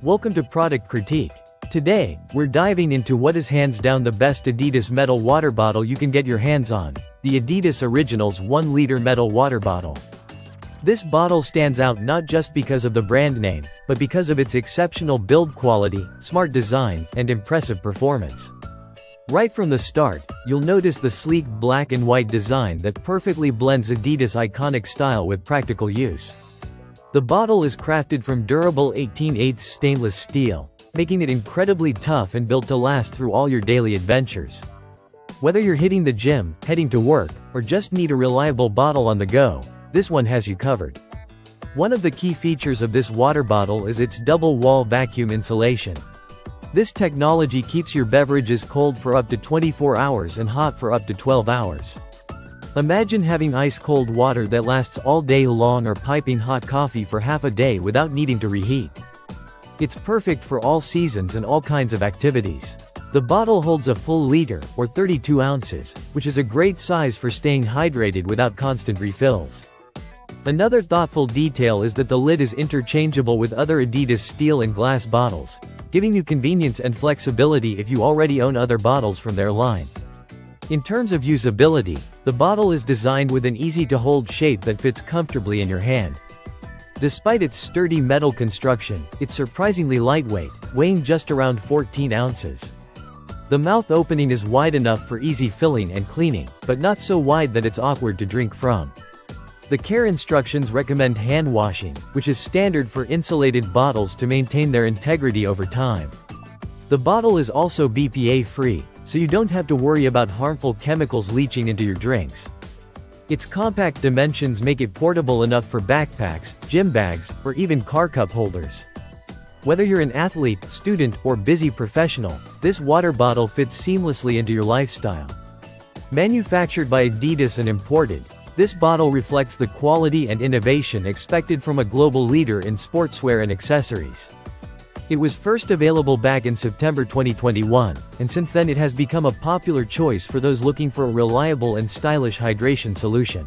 Welcome to Product Critique. Today, we're diving into what is hands down the best Adidas metal water bottle you can get your hands on, the Adidas Originals 1-liter metal water bottle. This bottle stands out not just because of the brand name, but because of its exceptional build quality, smart design, and impressive performance. Right from the start, you'll notice the sleek black and white design that perfectly blends Adidas' iconic style with practical use. The bottle is crafted from durable 18/8 stainless steel, making it incredibly tough and built to last through all your daily adventures. Whether you're hitting the gym, heading to work, or just need a reliable bottle on the go, this one has you covered. One of the key features of this water bottle is its double-wall vacuum insulation. This technology keeps your beverages cold for up to 24 hours and hot for up to 12 hours. Imagine having ice-cold water that lasts all day long or piping hot coffee for half a day without needing to reheat. It's perfect for all seasons and all kinds of activities. The bottle holds a full liter, or 32 ounces, which is a great size for staying hydrated without constant refills. Another thoughtful detail is that the lid is interchangeable with other Adidas steel and glass bottles, giving you convenience and flexibility if you already own other bottles from their line. In terms of usability, the bottle is designed with an easy-to-hold shape that fits comfortably in your hand. Despite its sturdy metal construction, it's surprisingly lightweight, weighing just around 14 ounces. The mouth opening is wide enough for easy filling and cleaning, but not so wide that it's awkward to drink from. The care instructions recommend hand washing, which is standard for insulated bottles to maintain their integrity over time. The bottle is also BPA-free, so you don't have to worry about harmful chemicals leaching into your drinks. Its compact dimensions make it portable enough for backpacks, gym bags, or even car cup holders. Whether you're an athlete, student, or busy professional, this water bottle fits seamlessly into your lifestyle. Manufactured by Adidas and imported, this bottle reflects the quality and innovation expected from a global leader in sportswear and accessories. It was first available back in September 2021, and since then it has become a popular choice for those looking for a reliable and stylish hydration solution.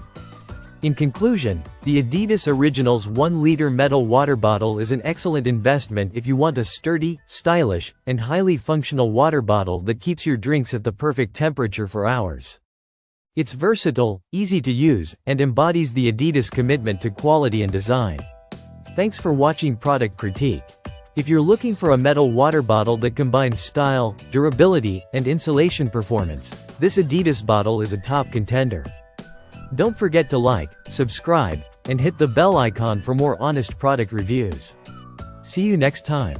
In conclusion, the Adidas Originals 1-liter metal water bottle is an excellent investment if you want a sturdy, stylish, and highly functional water bottle that keeps your drinks at the perfect temperature for hours. It's versatile, easy to use, and embodies the Adidas commitment to quality and design. Thanks for watching Product Critique. If you're looking for a metal water bottle that combines style, durability, and insulation performance, this Adidas bottle is a top contender. Don't forget to like, subscribe, and hit the bell icon for more honest product reviews. See you next time.